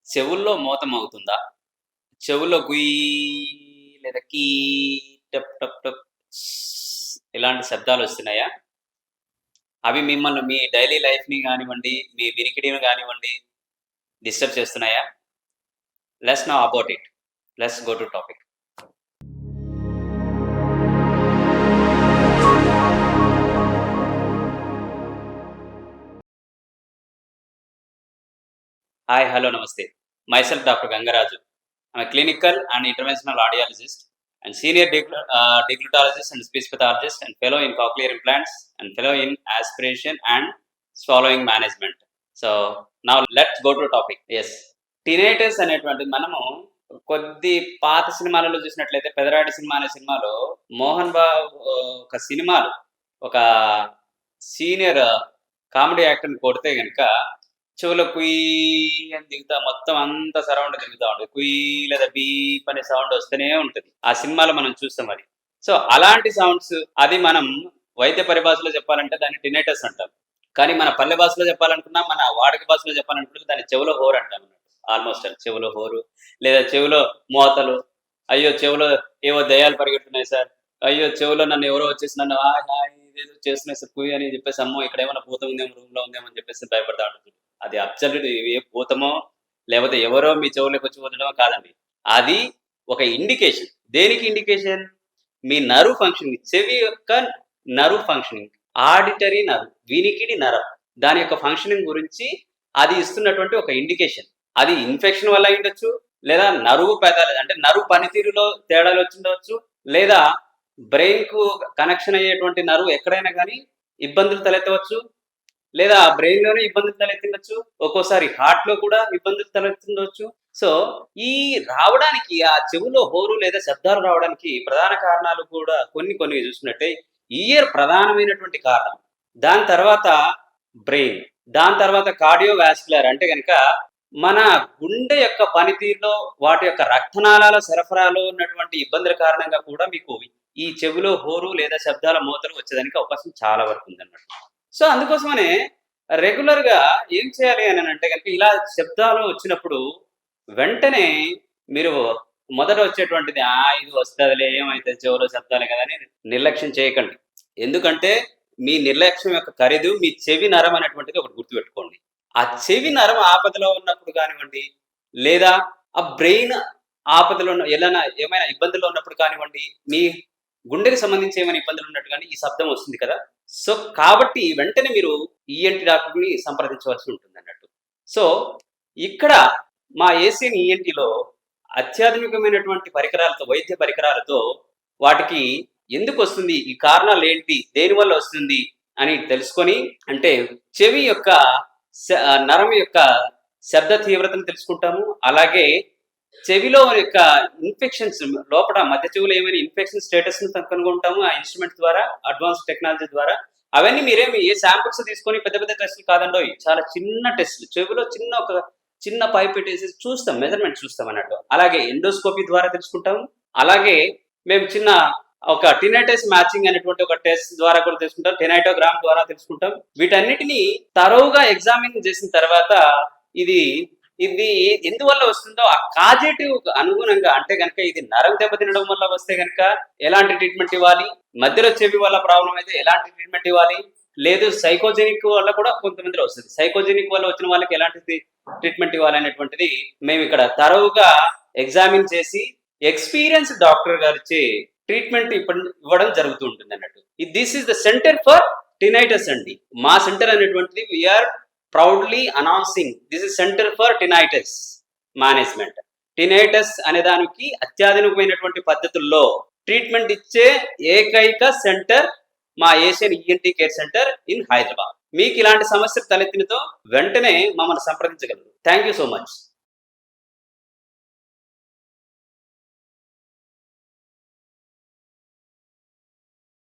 చెవుల్లో మోతమవుతుందా? చెవులో గుయ్ లేదా కీ టప్ టప్ టప్ ఇలాంటి శబ్దాలొస్తున్నాయా? అవి మిమ్మల్ని మీ డైలీ లైఫ్‌ని గానివ్వండి, మీ వినికిడిని గానివ్వండి డిస్టర్బ్ చేస్తున్నాయా? Let's know about it. Let's go to topic. Hi, hello, నమస్తే. Myself doctor Gangaraju. I'm a clinical and interventional audiologist and senior deglutologist and speech pathologist and fellow in cochlear implants and fellow in aspiration and swallowing management. So now let's go to topic. Yes. Tinnitus అనేటువంటిది మనము కొద్ది పాత సినిమాలలో చూసినట్లయితే 'Pedarayudu' cinema అనే సినిమాలో మోహన్ బాబు ఒక సినిమాలో ఒక సీనియర్ కామెడీ యాక్టర్‌ని కొడితే గనక చెవులో కుయ్ అని దిగుతా మొత్తం అంతా సరౌండ్ తిరుగుతా ఉంటది. కుయ్ లేదా బీప్ అనే సౌండ్ వస్తూనే ఉంటది. ఆ సినిమాలో మనం చూస్తాం అది. సో, అలాంటి సౌండ్స్ అది మనం వైద్య పరిభాషలో చెప్పాలంటే దాన్ని టినైటస్ అంటాం. కానీ మన పల్లె భాషలో చెప్పాలనుకున్నా, మన వాడుక భాషలో చెప్పాలనుకుంటే దాన్ని చెవులో హోరు అంటాం. ఆల్‌మోస్ట్ అది. చెవులో హోరు లేదా చెవులో మోతలు. అయ్యో! చెవులో ఏవో దెయ్యాలు పరిగెడుతున్నాయి సార్. అయ్యో! చెవులో నన్ను ఎవరో వచ్చేసి నన్ను హాయ్ హాయ్ ఇదేదో చేస్తున్నాయి సార్ కుయ్ అని చెప్పేసి అమ్మో! ఇక్కడేమన్నా భూతం ఉందేమో రూమ్‌లో ఉందేమో అని చెప్పేసి భయపడతా ఉంటుంది. అది అబ్సల్యూట్ ఏ భూతమో, లేపోతే ఎవరో మీ చెవులోకొచ్చి ఊదడమో కాదండి. అది ఒక ఇండికేషన్. దేనికి ఇండికేషన్? మీ నర్వ్ ఫంక్షనింగ్. చెవి యొక్క నర్వ్ ఫంక్షనింగ్. Auditory nerve. వినికిడి నరం. దాని యొక్క ఫంక్షనింగ్ గురించి అది ఇస్తున్నటువంటి ఒక ఇండికేషన్. అది ఇన్ఫెక్షన్ వల్ల అయ్యుండొచ్చు. లేదా నర్వ్ పెదాలు అంటే నర్వ్ పనితీరులో తేడాలొచ్చుండవచ్చు. లేదా బ్రెయిన్‌కు కనెక్షన్ అయ్యేటువంటి నర్వ్ ఎక్కడైనా గానీ ఇబ్బందులు తలెత్తవచ్చు. లేదా బ్రెయిన్‌లోనే ఇబ్బందులు తలెత్తిండొచ్చు. ఒక్కోసారి హార్ట్‌లో కూడా ఇబ్బందులు తలెత్తిండొచ్చు. సో, ఈ రావడానికి ఆ చెవులో హోరు లేదా శబ్దాలు రావడానికి ప్రధాన కారణాలు కూడా కొన్ని కొన్ని చూసుకున్నట్టే ఇయర్ ప్రధానమైనటువంటి కారణం. దాని తర్వాత బ్రెయిన్. దాని తర్వాత కార్డియోవాస్క్యులర్ అంటే గనక మన గుండె యొక్క పనితీరులో వాటి యొక్క రక్తనాళాల సరఫరాలో ఉన్నటువంటి ఇబ్బందుల కారణంగా కూడా మీకు ఈ చెవిలో హోరు లేదా శబ్దాల మోతలు వచ్చేదానికి అవకాశం చాలా వరకు ఉందన్నమాట. సో, అందుకోసమనే రెగ్యులర్‌గా ఏం చేయాలి అనంటే గనక ఇలా శబ్దాలు వచ్చినప్పుడు వెంటనే మీరు మొదట వచ్చేటువంటిది ఇది వస్తదిలే ఏమైతది చెవులో శబ్దాలే కదా! అని నిర్లక్ష్యం చేయకండి. ఎందుకంటే మీ నిర్లక్ష్యం యొక్క ఖరీదు మీ చెవి నరం అనేటువంటిది ఒకటి గుర్తుపెట్టుకోండి. ఆ చెవి నరం ఆపదలో ఉన్నప్పుడు కానివ్వండి, లేదా ఆ బ్రెయిన్ ఆపదలో ఉన్న ఏమైనా ఇబ్బందుల్లో ఉన్నప్పుడు కానివ్వండి, మీ గుండెకి సంబంధించి ఏమైనా ఇబ్బందులు ఉన్నట్టు గాని ఈ శబ్దం వస్తుంది కదా! సో, కాబట్టి వెంటనే మీరు ఈఎన్‌టీ డాక్టర్‌ని సంప్రదించవలసి ఉంటుందన్నట్టు. సో, ఇక్కడ మా ఏసీఎన్ ఈఎన్‌టీలో అత్యాధునికమైనటువంటి పరికరాలతో, వైద్య పరికరాలతో వాటికి ఎందుకొస్తుంది? ఈ కారణాలేంటి? దేనివల్ల వస్తుంది? అని తెలుసుకొని అంటే చెవి యొక్క నరం యొక్క శబ్ద తీవ్రతను తెలుసుకుంటాము. అలాగే చెవిలో యొక్క ఇన్ఫెక్షన్స్ లోపల మధ్య చెవిలో ఏమైనా ఇన్ఫెక్షన్ స్టేటస్‌ని కనుగొంటాము ఆ ఇన్‌స్ట్రుమెంట్ ద్వారా, అడ్వాన్స్ టెక్నాలజీ ద్వారా. అవన్నీ మీరేమి ఏ శాంపిల్స్ తీసుకొని పెద్ద పెద్ద టెస్టులు కాదండోయ్. చాలా చిన్న టెస్టులు. చెవిలో చిన్న పైప్ పెట్టేసి చూస్తాం. మెజర్‌మెంట్ చూస్తామన్నట్టు. అలాగే ఎండోస్కోపీ ద్వారా తెలుసుకుంటాము. అలాగే మేము ఒక టినైటస్ మ్యాచింగ్ అనేటువంటి ఒక టెస్ట్ ద్వారా కూడా తెలుసుకుంటాం. టెనైటోగ్రామ్ ద్వారా తెలుసుకుంటాం. వీటన్నిటిని థరోగా ఎగ్జామిన్ చేసిన తర్వాత ఇది ఇది ఎందువల్ల వస్తుందో ఆ కాజేటివ్ అనుగుణంగా అంటే గనక ఇది నరం దెబ్బతినడం వల్ల వస్తే గనక ఎలాంటి ట్రీట్మెంట్ ఇవ్వాలి? మధ్యలో చెవి వల్ల ప్రాబ్లమ్ అయితే ఎలాంటి ట్రీట్మెంట్ ఇవ్వాలి? లేదు సైకోజెనిక్ వల్ల కూడా కొంతమందిలో వస్తది. సైకోజెనిక్ వల్ల వచ్చిన వాళ్ళకి ఎలాంటి ట్రీట్మెంట్ ఇవ్వాలనేటువంటిది మేమిక్కడ థరోగా ఎగ్జామిన్ చేసి ఎక్స్‌పీరియన్స్ డాక్టర్ గారిచే ట్రీట్మెంట్ ఇవ్వడం జరుగుతూ ఉంటుందన్నట్టు. This is the centre for tinnitus అండి. మా సెంటర్ అనేటువంటిది we are proudly announcing this is centre for tinnitus management. Tinnitus అనే దానికి అత్యాధునికమైనటువంటి పద్ధతుల్లో ట్రీట్మెంట్ ఇచ్చే ఏకైక సెంటర్ మా Asian ENT care centre in Hyderabad. మీకు ఇలాంటి సమస్యలు తలెత్తినతో వెంటనే మమ్మల్ని సంప్రదించగలరు. Thank you so much.